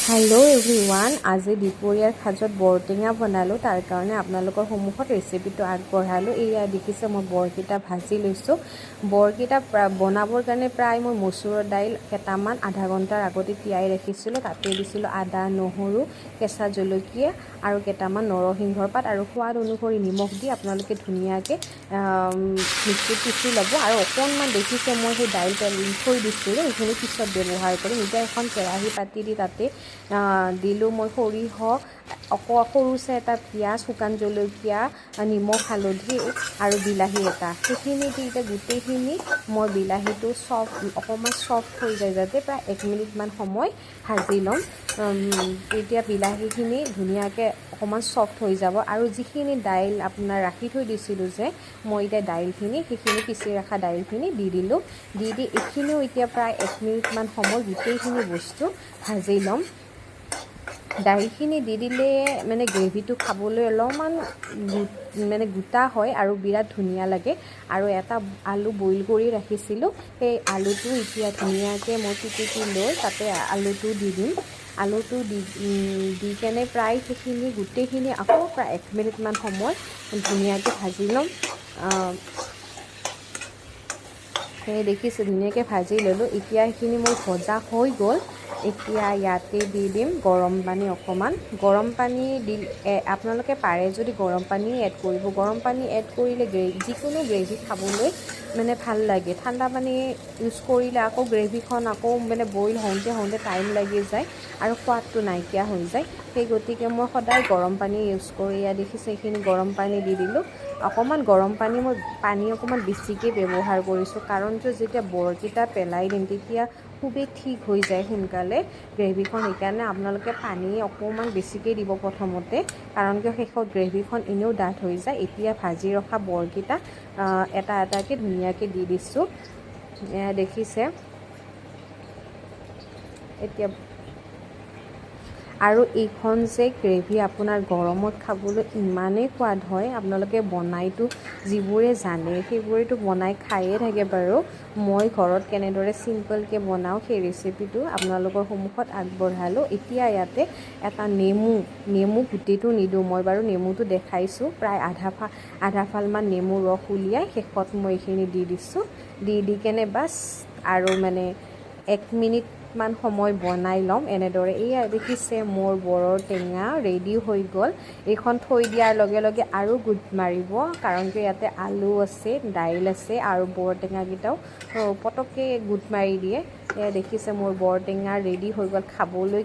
Hello' everyone, আজি দুপৰীয়াৰ সাজত বৰটেঙা বনালোঁ। তাৰ কাৰণে আপোনালোকৰ সন্মুখত ৰেচিপিটো আগবঢ়ালোঁ। এয়া দেখিছে মই বৰকেইটা ভাজি লৈছোঁ। বৰকেইটা বনাবৰ কাৰণে প্ৰায় মই মচুৰৰ দাইল কেইটামান আধা ঘণ্টাৰ আগতে তিয়াই ৰাখিছিলোঁ। তাতে দিছিলোঁ আদা, নহৰু, কেঁচা জলকীয়া আৰু কেইটামান নৰসিংহৰ পাত আৰু সোৱাদ অনুসৰি নিমখ দি আপোনালোকে ধুনীয়াকৈ মিক্সিত পিচি ল'ব। আৰু অকণমান দেখিছে মই সেই দাইল থৈ দিছিলোঁ, সেইখিনি পিছত ব্যৱহাৰ কৰিম। এতিয়া এখন কেৰাহী পাতি দি তাতে দিলোঁ মই সৰিয়হ, সৰুছে এটা পিঁয়াজ, শুকান জলকীয়া, নিমখ, হালধি আৰু বিলাহী এটা। সেইখিনি দি এতিয়া গোটেইখিনি মই বিলাহীটো অকণমান চফ্ট হৈ যায়, যাতে প্ৰায় 1 মিনিটমান সময় ভাজি ল'ম। এতিয়া বিলাহীখিনি ধুনীয়াকৈ অকণমান চফ্ট হৈ যাব। আৰু যিখিনি দাইল আপোনাৰ ৰাখি থৈ দিছিলোঁ যে, মই এতিয়া সেইখিনি পিচি ৰখা দাইলখিনি দি দিলোঁ। দি এইখিনিও এতিয়া প্ৰায় 1 মিনিটমান সময় গোটেইখিনি বস্তু ভাজি ল'ম। দাইলখিনি দি দিলে মানে গ্ৰেভিটো খাবলৈ অলপমান গোটা হয় আৰু বিৰাট ধুনীয়া লাগে। আৰু এটা আলু বইল কৰি ৰাখিছিলোঁ, সেই আলুটো এতিয়া ধুনীয়াকৈ মই পিটিকি লৈ তাতে আলুটো দি দিম। আলুটো দি কেনে প্ৰায় সেইখিনি গোটেইখিনি আকৌ প্ৰায় 1 মিনিটমান সময় ধুনীয়াকৈ ভাজি ল'ম। সেই দেখিছোঁ ধুনীয়াকৈ ভাজি ল'লোঁ। এতিয়া সেইখিনি মোৰ ভজা হৈ গ'ল। এতিয়া ইয়াতে দি দিম গৰম পানী অকণমান। গৰম পানী আপোনালোকে পাৰে যদি গৰম পানী এড কৰিব। গৰম পানী এড কৰিলে যিকোনো গ্ৰেভি খাবলৈ মানে ভাল লাগে। ঠাণ্ডা পানী ইউজ কৰিলে আকৌ গ্ৰেভিখন আকৌ মানে বইল হওঁতে টাইম লাগি যায় আৰু সোৱাদটো নাইকিয়া হৈ যায়। সেই গতিকে মই সদায় গৰম পানী ইউজ কৰি, দেখিছে এইখিনি গৰম পানী দি দিলোঁ। অকণমান গৰম পানী অকণমান বেছিকৈ ব্যৱহাৰ কৰিছোঁ, কাৰণ যেতিয়া বৰকেইটা পেলাই দিম তেতিয়া খুবেই ঠিক হৈ যায় সোনকালে গ্ৰেভিখন। সেইকাৰণে আপোনালোকে পানী অকণমান বেছিকৈ দিব প্ৰথমতে, কাৰণ শেষত গ্ৰেভিখন এনেও ডাঠ হৈ যায়। এতিয়া ভাজি ৰখা বৰকেইটা এটা এটাকৈ ধুনীয়াকৈ দি দিছোঁ, দেখিছে এতিয়া। আৰু এইখন যে গ্ৰেভি আপোনাৰ গৰমত খাবলৈ ইমানেই সোৱাদ হয়। আপোনালোকে বনাইতো যিবোৰে জানে সেইবোৰেতো বনাই খায়ে থাকে বাৰু। মই ঘৰত কেনেদৰে চিম্পলকৈ বনাওঁ সেই ৰেচিপিটো আপোনালোকৰ সন্মুখত আগবঢ়ালোঁ। এতিয়া ইয়াতে এটা নেমু গোটেইটো নিদিওঁ মই বাৰু, নেমুটো দেখাইছোঁ। প্ৰায় আধা ফালমান নেমু ৰস উলিয়াই শেষত মই এইখিনি দি দিছোঁ। দি কেনে বাছ আৰু 1 মিনিটমান সময় বনাই ল'ম এনেদৰে। এয়া দেখিছে মোৰ বৰৰ টেঙা ৰেডি হৈ গ'ল। এইখন থৈ দিয়াৰ লগে লগে আৰু গোট মাৰিব, কাৰণ ইয়াতে আলু আছে, দাইল আছে আৰু বৰটেঙাকেইটাও পটককৈ গোট মাৰি দিয়ে। এয়া দেখিছে মোৰ বৰটেঙা ৰেডি হৈ গ'ল। খাবলৈ